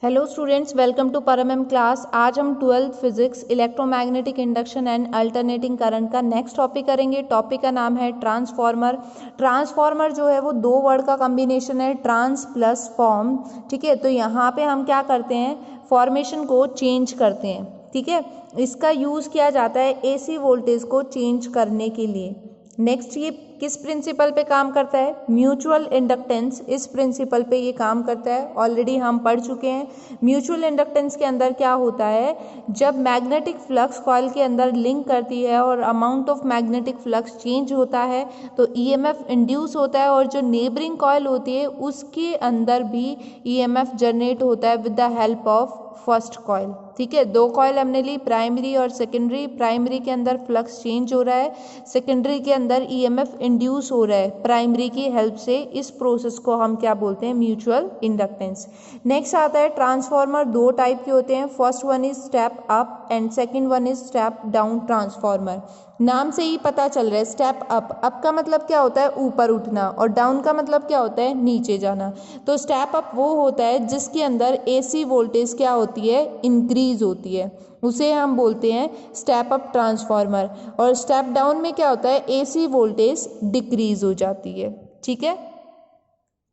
Hello students, welcome to परम class. आज हम 12th physics electromagnetic induction and alternating current का नेक्स्ट टॉपिक करेंगे। टॉपिक का नाम है ट्रांसफॉर्मर। ट्रांसफॉर्मर जो है वो दो वर्ड का कॉम्बिनेशन है, ट्रांस प्लस फॉर्म। ठीक है, तो यहाँ पे हम क्या करते हैं, फॉर्मेशन को चेंज करते हैं। ठीक है, इसका यूज़ किया जाता है एसी वोल्टेज को चेंज करने के लिए। नेक्स्ट, ये किस प्रिंसिपल पे काम करता है, म्यूचुअल इंडक्टेंस, इस प्रिंसिपल पे ये काम करता है। ऑलरेडी हम पढ़ चुके हैं। म्यूचुअल इंडक्टेंस के अंदर क्या होता है, जब मैग्नेटिक फ्लक्स कॉइल के अंदर लिंक करती है और amount of magnetic flux change होता है तो ईएमएफ इंड्यूस होता है, और जो नेबरिंग कॉइल होती है उसके अंदर भी ईएमएफ जनरेट होता है with the help of first coil. ठीक है, दो कॉइल हमने ली, प्राइमरी और सेकेंडरी। प्राइमरी के अंदर फ्लक्स चेंज हो रहा है, सेकेंडरी के अंदर ईएमएफ इंड्यूस हो रहा है प्राइमरी की हेल्प से। इस प्रोसेस को हम क्या बोलते हैं, म्यूचुअल इंडक्टेंस। नेक्स्ट आता है ट्रांसफार्मर। दो टाइप के होते हैं, first one is step up and second one is step down transformer. नाम से ही पता चल रहा है, स्टेप अप, अप का मतलब क्या होता है, ऊपर उठना, और डाउन का मतलब क्या होता है, नीचे जाना। तो स्टेप अप वो होता है जिसके अंदर एसी वोल्टेज क्या होती है, इंक्रीज होती है, उसे हम बोलते हैं स्टेप अप ट्रांसफार्मर। और स्टेप डाउन में क्या होता है, एसी वोल्टेज डिक्रीज हो जाती है। ठीक है,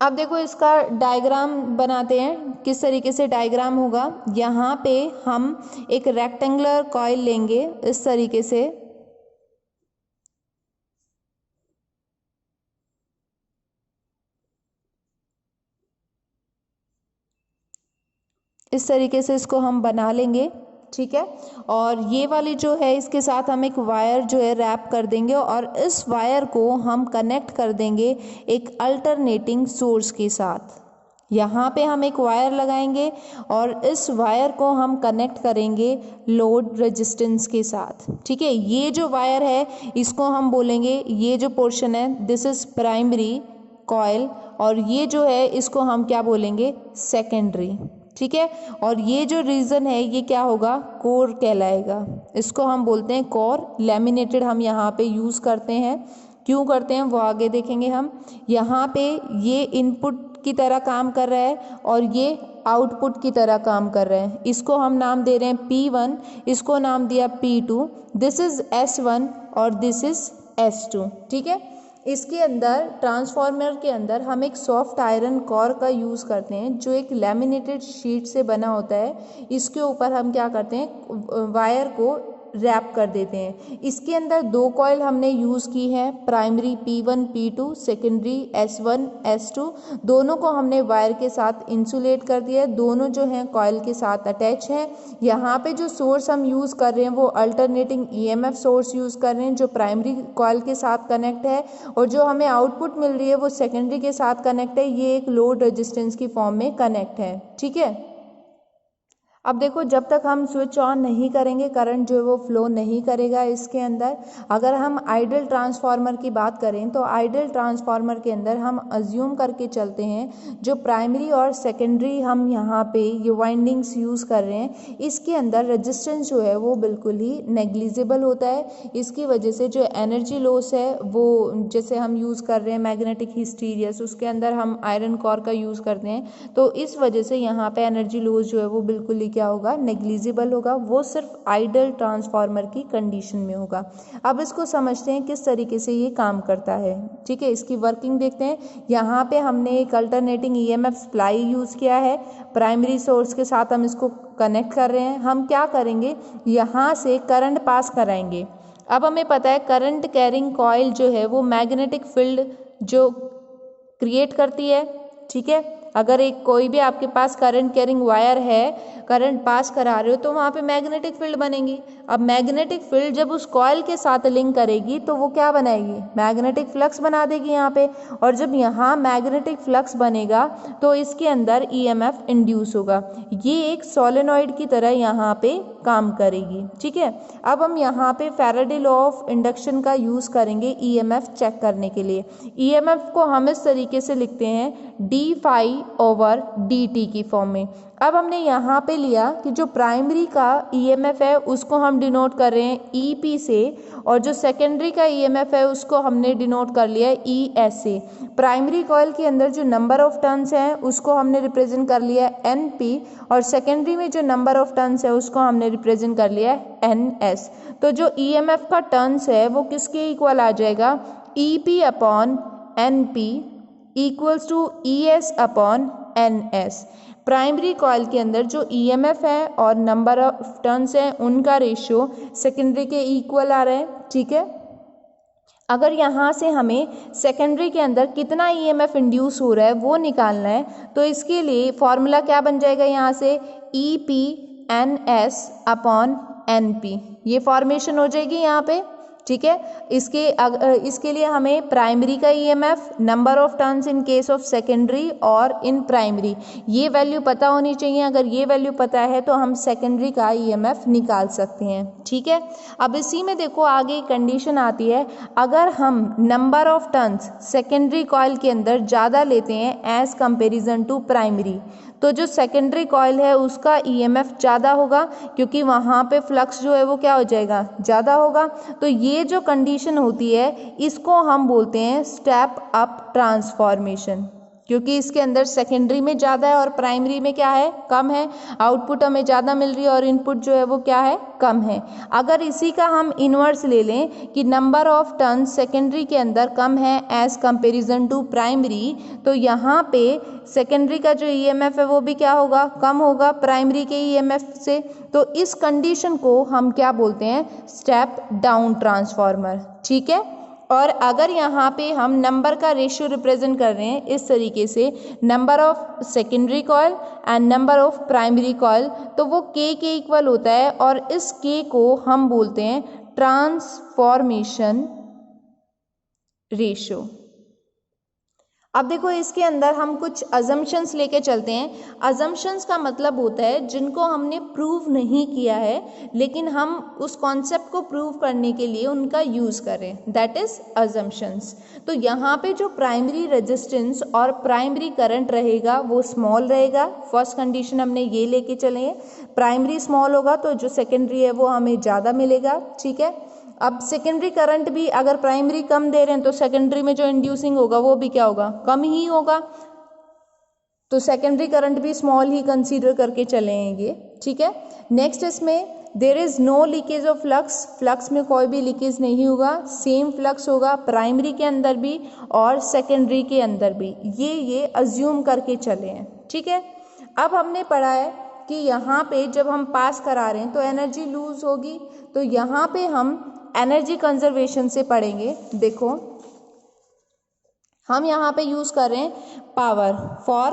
अब देखो इसका डायग्राम बनाते हैं। किस तरीके से डायग्राम होगा, यहाँ पे हम एक रेक्टेंगुलर कॉइल लेंगे इस तरीके से, इस तरीके से इसको हम बना लेंगे। ठीक है, और ये वाली जो है इसके साथ हम एक वायर जो है रैप कर देंगे, और इस वायर को हम कनेक्ट कर देंगे एक अल्टरनेटिंग सोर्स के साथ। यहाँ पे हम एक वायर लगाएंगे और इस वायर को हम कनेक्ट करेंगे लोड रेजिस्टेंस के साथ। ठीक है, ये जो वायर है इसको हम बोलेंगे, ये जो पोर्शन है दिस इज प्राइमरी कॉइल, और ये जो है इसको हम क्या बोलेंगे, सेकेंडरी। ठीक है, और ये जो रीजन है ये क्या होगा, कोर कहलाएगा। इसको हम बोलते हैं कोर। लैमिनेटेड हम यहाँ पे यूज़ करते हैं, क्यों करते हैं वो आगे देखेंगे हम। यहाँ पे ये इनपुट की तरह काम कर रहा है और ये आउटपुट की तरह काम कर रहे हैं। इसको हम नाम दे रहे हैं P1, इसको नाम दिया P2। दिस इज S1 और दिस इज S2। ठीक है, इसके अंदर ट्रांसफार्मर के अंदर हम एक सॉफ्ट आयरन कोर का यूज़ करते हैं जो एक लैमिनेटेड शीट से बना होता है। इसके ऊपर हम क्या करते हैं, वायर को रैप कर देते हैं। इसके अंदर दो कॉइल हमने यूज़ की है, primary P1 P2, secondary S1 S2। दोनों को हमने वायर के साथ इंसुलेट कर दिया है, दोनों जो हैं कॉइल के साथ अटैच हैं। यहाँ पे जो सोर्स हम यूज़ कर रहे हैं वो अल्टरनेटिंग ईएमएफ सोर्स यूज़ कर रहे हैं जो प्राइमरी कॉइल के साथ कनेक्ट है, और जो हमें आउटपुट मिल रही है वो सेकेंडरी के साथ कनेक्ट है। ये एक लोड रेजिस्टेंस की फॉर्म में कनेक्ट है। ठीक है, अब देखो जब तक हम स्विच ऑन नहीं करेंगे करंट जो है वो फ्लो नहीं करेगा इसके अंदर। अगर हम आइडल ट्रांसफार्मर की बात करें तो आइडल ट्रांसफार्मर के अंदर हम अज्यूम करके चलते हैं जो प्राइमरी और सेकेंडरी हम यहाँ पे ये वाइंडिंग्स यूज़ कर रहे हैं, इसके अंदर रेजिस्टेंस जो है वो बिल्कुल ही नेग्लिजिबल होता है। इसकी वजह से जो एनर्जी लॉस है वो, जैसे हम यूज़ कर रहे हैं मैग्नेटिक हिस्टीरियस, उसके अंदर हम आयरन कोर का यूज़ करते हैं, तो इस वजह से यहाँ पे एनर्जी लॉस जो है वो बिल्कुल ही क्या होगा, नेग्लिजिबल होगा। वो सिर्फ आइडल ट्रांसफार्मर की कंडीशन में होगा। अब इसको समझते हैं किस तरीके से ये काम करता है। ठीक है, इसकी वर्किंग देखते हैं। यहाँ पे हमने एक अल्टरनेटिंग ईएमएफ सप्लाई यूज़ किया है, प्राइमरी सोर्स के साथ हम इसको कनेक्ट कर रहे हैं। हम क्या करेंगे, यहाँ से करंट पास कराएंगे। अब हमें पता है करंट कैरिंग कॉइल जो है वो मैग्नेटिक फील्ड जो क्रिएट करती है। ठीक है, अगर एक कोई भी आपके पास करंट कैरिंग वायर है, करंट पास करा रहे हो तो वहाँ पे मैग्नेटिक फील्ड बनेगी। अब मैग्नेटिक फील्ड जब उस कॉइल के साथ लिंक करेगी तो वो क्या बनाएगी, मैग्नेटिक फ्लक्स बना देगी यहाँ पे, और जब यहाँ मैग्नेटिक फ्लक्स बनेगा तो इसके अंदर ईएमएफ इंड्यूस होगा। ये एक सोलेनॉइड की तरह यहाँ पे काम करेगी। ठीक है, अब हम यहाँ पे फैराडे लॉ ऑफ इंडक्शन का यूज़ करेंगे ईएमएफ चेक करने के लिए। ईएमएफ को हम इस तरीके से लिखते हैं d phi over d t की फॉर्म में। अब हमने यहाँ पे लिया कि जो प्राइमरी का ईएमएफ है उसको हम डिनोट कर रहे हैं ईपी से, और जो सेकेंडरी का ईएमएफ है उसको हमने डिनोट कर लिया ईएस से। प्राइमरी कॉइल के अंदर जो नंबर ऑफ टर्न्स हैं उसको हमने रिप्रेजेंट कर लिया एनपी, और सेकेंडरी में जो नंबर ऑफ टर्न्स है उसको हमने रिप्रेजेंट कर लिया एनएस। तो जो ईएमएफ का टर्न्स है वो किसके इक्वल आ जाएगा, EP upon NP equals to ES upon NS. Primary coil के अंदर जो ईएमएफ है और नंबर ऑफ टर्न्स हैं उनका रेशियो सेकेंडरी के इक्वल आ रहा है। ठीक है, अगर यहाँ से हमें सेकेंडरी के अंदर कितना ईएमएफ इंड्यूस हो रहा है वो निकालना है, तो इसके लिए फॉर्मूला क्या बन जाएगा, यहाँ से E P N S upon N P, ये फॉर्मेशन हो जाएगी यहाँ पे। ठीक है, इसके लिए हमें प्राइमरी का EMF, number of turns in case of secondary और इन प्राइमरी, ये वैल्यू पता होनी चाहिए। अगर ये वैल्यू पता है तो हम सेकेंडरी का ईएमएफ निकाल सकते हैं। ठीक है, अब इसी में देखो आगे कंडीशन आती है, अगर हम number of turns secondary coil के अंदर ज़्यादा लेते हैं एज कंपेरिजन टू प्राइमरी, तो जो सेकेंडरी कॉइल है उसका ईएमएफ ज़्यादा होगा, क्योंकि वहाँ पे फ्लक्स जो है वो क्या हो जाएगा, ज़्यादा होगा। तो ये जो कंडीशन होती है इसको हम बोलते हैं स्टेप अप ट्रांसफॉर्मेशन, क्योंकि इसके अंदर सेकेंडरी में ज़्यादा है और प्राइमरी में क्या है, कम है। आउटपुट हमें ज़्यादा मिल रही है और इनपुट जो है वो क्या है, कम है। अगर इसी का हम इन्वर्स ले लें कि नंबर ऑफ टर्न सेकेंडरी के अंदर कम है एज कंपेरिजन टू प्राइमरी, तो यहाँ पे सेकेंडरी का जो ईएमएफ है वो भी क्या होगा, कम होगा प्राइमरी के ईएमएफ से। तो इस कंडीशन को हम क्या बोलते हैं, स्टेप डाउन ट्रांसफॉर्मर। ठीक है, और अगर यहाँ पे हम नंबर का रेशियो रिप्रेजेंट कर रहे हैं इस तरीके से, number of secondary coil and number of primary coil, तो वो के इक्वल होता है, और इस के को हम बोलते हैं ट्रांसफॉर्मेशन रेशियो। अब देखो इसके अंदर हम कुछ अजम्पशंस लेके चलते हैं। अजम्पशंस का मतलब होता है जिनको हमने प्रूव नहीं किया है लेकिन हम उस कॉन्सेप्ट को प्रूव करने के लिए उनका यूज़ करें, दैट इज़ अजम्पशंस। तो यहाँ पे जो प्राइमरी रेजिस्टेंस और प्राइमरी करंट रहेगा वो स्मॉल रहेगा। फर्स्ट कंडीशन हमने ये लेके चले हैं, प्राइमरी स्मॉल होगा तो जो सेकेंडरी है वो हमें ज़्यादा मिलेगा। ठीक है, अब सेकेंडरी करंट भी अगर प्राइमरी कम दे रहे हैं तो सेकेंडरी में जो इंड्यूसिंग होगा वो भी क्या होगा, कम ही होगा। तो सेकेंडरी करंट भी स्मॉल ही कंसीडर करके चलेंगे। ठीक है, नेक्स्ट इसमें there is no leakage of flux, flux में कोई भी लीकेज नहीं होगा, सेम फ्लक्स होगा प्राइमरी के अंदर भी और सेकेंडरी के अंदर भी, ये अज्यूम करके चले हैं। ठीक है, अब हमने पढ़ा है कि यहाँ पे जब हम पास करा रहे हैं तो एनर्जी लूज होगी, तो यहाँ पे हम एनर्जी कंजर्वेशन से पढ़ेंगे। देखो हम यहाँ पे यूज़ कर रहे हैं power for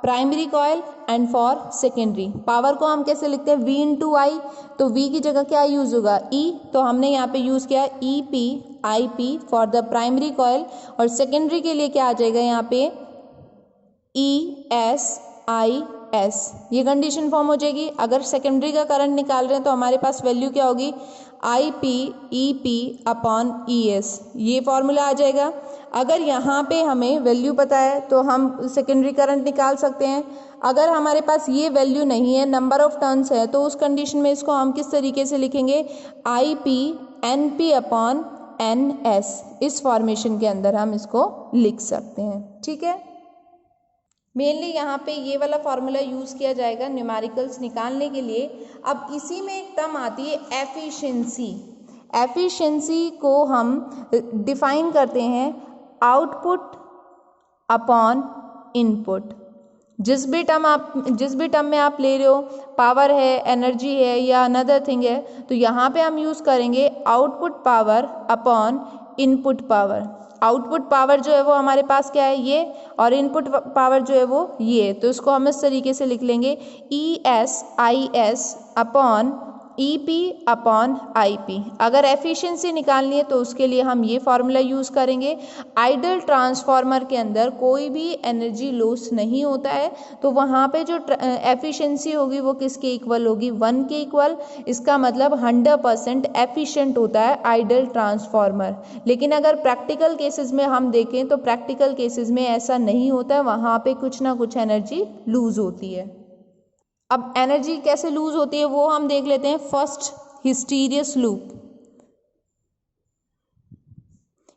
primary coil and for secondary. Power को हम कैसे लिखते हैं, V इंटू आई, तो V की जगह क्या यूज़ होगा, E, तो हमने यहाँ पे यूज़ किया EP for the primary coil, और सेकेंडरी के लिए क्या आ जाएगा यहाँ पे ESIS, ये कंडीशन फॉर्म हो जाएगी। अगर सेकेंडरी का करंट निकाल रहे हैं तो हमारे पास वैल्यू क्या होगी, IP अपॉन ES, ये फॉर्मूला आ जाएगा। अगर यहाँ पे हमें वैल्यू पता है तो हम सेकेंडरी करंट निकाल सकते हैं। अगर हमारे पास ये वैल्यू नहीं है, नंबर ऑफ टर्न्स है, तो उस कंडीशन में इसको हम किस तरीके से लिखेंगे, IP NP अपॉन NS, इस फॉर्मेशन के अंदर हम इसको लिख सकते हैं। ठीक है, मेनली यहाँ पे ये वाला फार्मूला यूज़ किया जाएगा न्यूमेरिकल्स निकालने के लिए। अब इसी में एक टर्म आती है एफिशिएंसी। एफिशिएंसी को हम डिफाइन करते हैं आउटपुट अपॉन इनपुट। जिस भी टर्म में आप ले रहे हो, पावर है, एनर्जी है या अनदर थिंग है, तो यहाँ पे हम यूज़ करेंगे output power upon input power. Output power जो है वो हमारे पास क्या है, ये, और इनपुट पावर जो है वो ये, तो इसको हम इस तरीके से लिख लेंगे ESIS upon EP upon IP। अगर एफिशिएंसी निकालनी है तो उसके लिए हम ये फार्मूला यूज़ करेंगे। आइडल ट्रांसफार्मर के अंदर कोई भी एनर्जी लॉस नहीं होता है, तो वहाँ पे जो एफिशिएंसी होगी वो किसके इक्वल होगी, 1 के इक्वल। इसका मतलब 100% एफिशिएंट होता है आइडल ट्रांसफार्मर। लेकिन अगर प्रैक्टिकल केसेस में हम देखें तो प्रैक्टिकल केसेस में ऐसा नहीं होता है, वहाँ पे कुछ ना कुछ एनर्जी लूज होती है। अब एनर्जी कैसे लूज होती है वो हम देख लेते हैं। First, hysteresis loop.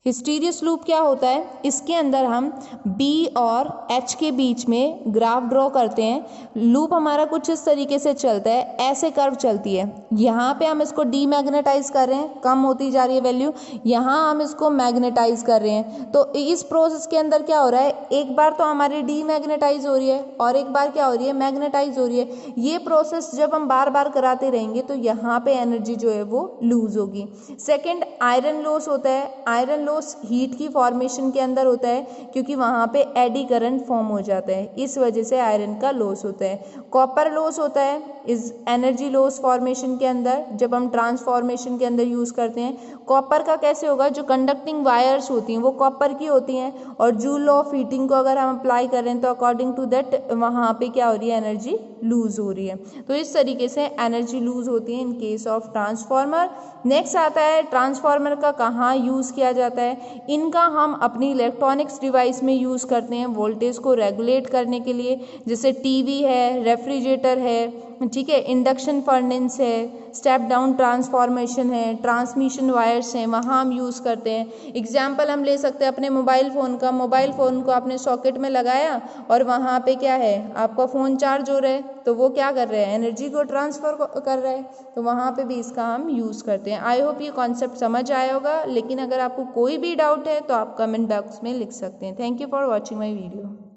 Hysteresis loop क्या होता है, इसके अंदर हम B और H के बीच में ग्राफ ड्रॉ करते हैं। लूप हमारा कुछ इस तरीके से चलता है, ऐसे कर्व चलती है। यहाँ पे हम इसको डीमैग्नेटाइज कर रहे हैं, कम होती जा रही है वैल्यू, यहाँ हम इसको मैग्नेटाइज कर रहे हैं। तो इस प्रोसेस के अंदर क्या हो रहा है, एक बार तो हमारी डीमैग्नेटाइज हो रही है और एक बार क्या हो रही है, मैग्नेटाइज हो रही है। ये प्रोसेस जब हम बार बार कराते रहेंगे तो यहाँ पे एनर्जी जो है वो लूज होगी। सेकेंड, आयरन लॉस होता है। आयरन हीट की फॉर्मेशन के अंदर होता है, क्योंकि वहां पे एडी करंट फॉर्म हो जाता है, इस वजह से आयरन का लॉस होता है। कॉपर लॉस होता है इस एनर्जी लॉस फॉर्मेशन के अंदर, जब हम ट्रांसफॉर्मेशन के अंदर यूज करते हैं। कॉपर का कैसे होगा, जो कंडक्टिंग वायर्स होती हैं वो कॉपर की होती हैं, और जूल लॉ ऑफ हीटिंग को अगर हम अप्लाई करें तो अकॉर्डिंग टू दैट वहां पे क्या हो रही है, एनर्जी लूज हो रही है। तो इस तरीके से एनर्जी लूज होती है in case of transformer. Next आता है ट्रांसफार्मर का कहाँ यूज़ किया जाता है। इनका हम अपनी इलेक्ट्रॉनिक्स डिवाइस में यूज़ करते हैं वोल्टेज को रेगुलेट करने के लिए, जैसे टीवी है, रेफ्रिजरेटर है, ठीक है, इंडक्शन फर्नेस है, स्टेप डाउन ट्रांसफॉर्मेशन है, ट्रांसमिशन वायर्स हैं, वहाँ हम यूज़ करते हैं। एग्जाम्पल हम ले सकते हैं अपने मोबाइल फ़ोन का। मोबाइल फ़ोन को आपने सॉकेट में लगाया और वहाँ पे क्या है, आपका फ़ोन चार्ज हो रहा है, तो वो क्या कर रहे हैं, एनर्जी को ट्रांसफ़र कर रहा है, तो वहाँ पे भी इसका हम यूज़ करते हैं। आई होप ये कॉन्सेप्ट समझ आया होगा, लेकिन अगर आपको कोई भी डाउट है तो आप कमेंट बॉक्स में लिख सकते हैं। Thank you for watching my video.